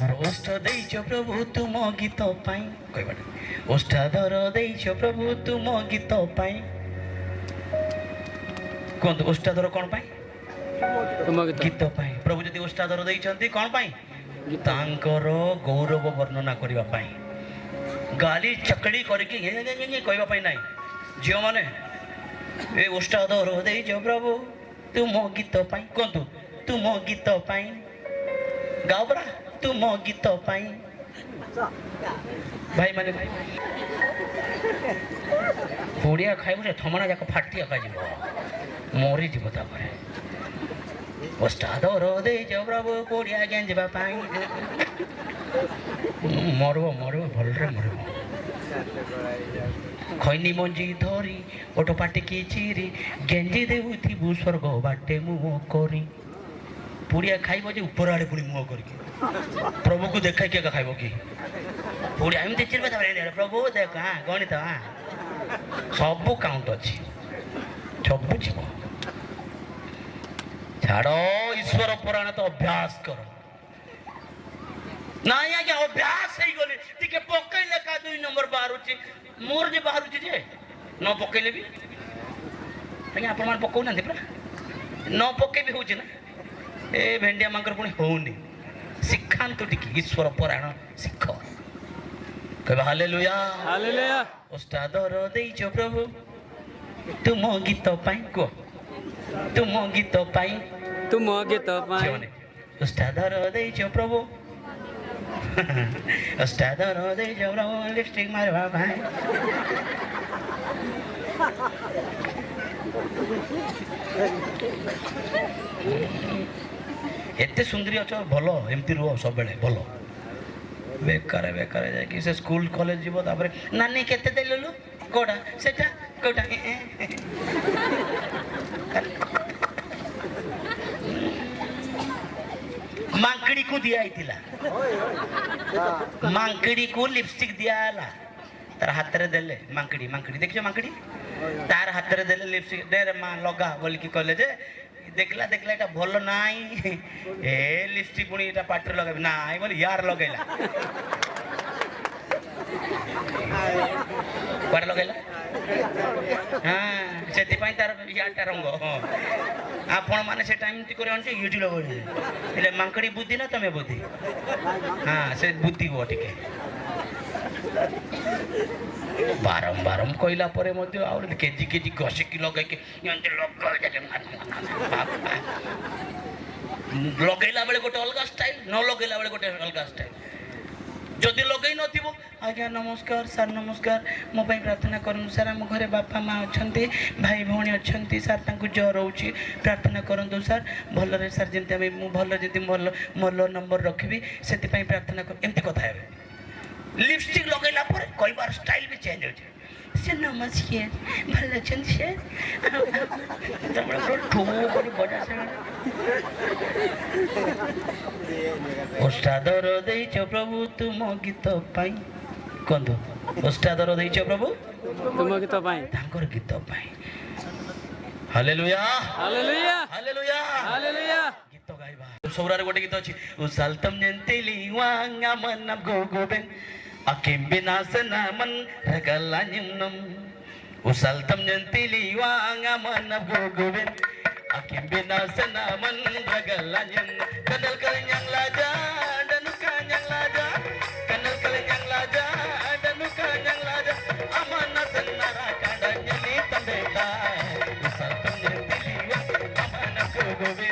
मोर ओष्ठ देइछ प्रभु तुम गीत पाई कहबा ओष्ठाधर देइछ प्रभु तुम गीत पाई कहतु ओष्ठाधर कौन पाई तुम गीत पाई प्रभु जदि ओष्ठाधर देइछंती कौन पाई तांकर गौरव वर्णना करबा पाई गाली चकड़ी करके कहबा पाई नाही झियो माने ए ओष्ठाधर देइछ प्रभु तुम गीत पाई कहतु तुम गीत पाई गाओ बरा तुम गीत पाई भाई माने पुड़िया खाइबु से थमना जाक फाटिया खाइब मरी जीव तापर ओष्ठाधर देइछ प्रभु पुड़िया गेंजबा पाई मरब मरब भलरे मरब खैनी मंजी धरी ओटो पाटी की चिरी गेंजी देउथिबु स्वर्ग बाटे मुह करी पुड़िया खाइब जे ऊपर आड़े पुणी मुह करके प्रभु को देखा क्या खाइब कि पुड़िया एमती चिरबे प्रभु देख हाँ गणित हाँ सब काउंट अच्छी सब जीव छाड़ ईश्वर पुराण तो अभ्यास कर ना आज्ञा अभ्यास हो गले टिके पकईले का 2 नंबर बाहर मोर जे बाहर जे न पकईले भी आज्ञा आपण मान पकाउ ना न पके भी होची ना ए भेंडिया मांकर पुणी होनी शिखांतु टिके ईश्वर पुराण शिख कहबा हालेलुया हालेलुया ओष्ठाधर देइछ प्रभु तुम गीत पाई को तुम गीत पाई तुम गीत पाई ओष्ठाधर देइछ प्रभु ओष्ठाधर देइछ प्रभु लिपस्टिक मारबा पाई एते सुंदरी अछ भलो एमती रुह सब बेले भलो बेकार बेकार जाकि से स्कूल कॉलेज जीव तापर नानी केते देलु कोडा सेटा कोडा मांकड़ी को दिया आइतिला मांकड़ी को लिपस्टिक दिया आला तार हाथ रे देले मांकड़ी मांकड़ी देखियो मांकड़ी तार हाथ रे देले लिपस्टिक दे रे मां लगा बोल की कहले जे देखला देखला एटा भलो नाई ए लिपस्टिक पुणी एटा पाटर लगाबी नाई बोल यार लगैला पार लगैला हां सेति पई तार याटा रंग आपण माने से टाइम ती करे अनचे यूटी लगै एले मांकड़ी बुद्धि ना तमे बुद्धि हां से बुद्धि हो टिके बारंबार कहला परे मध्य आ केजी केजी घसी कि लगे लगेला बेले गोटे अलग स्टाइल न लगेला बेले गोटे अलग स्टाइल जदि लगे नथिबो आज्ञा नमस्कार सर नमस्कार मो पई प्रार्थना करनु सर हम घरे बापा माँ अछंती भाई भौणी अछंती सर तांकु ज्वर होउची प्रार्थना करंतु सर भल रे सर जेंति हम मु भल जेंति मोर नंबर रखबी सेति पई प्रार्थना कर एमती कथा हेबे लिपस्टिक लगेला पर कई बार स्टाइल भी चेंज हो जाए से नमस्कार भल चंद से बड़ा से ओष्ठाधर देइछ प्रभु तुम गीत पाई कंदो ओष्ठाधर देइछ प्रभु तुम गीत पाई तांकर गीत पाई हालेलुया हालेलुया हालेलुया हालेलुया गीत गाइबा सौरारे गोटे गीत अछि उसालतम जंतेली वांगा मनम गोगोबेन अकिम बिनासनामन रगलानिन्नम उसालतम जंतेली वांगा मनम गोगोबेन अकिम बिनासनामन रगलानिन kanal kalinyang laja danu kanyang laja kanal kalinyang laja danu kanyang laja amana sanara kadanya ni tambeka usatam ni tiliwa amana ko gobe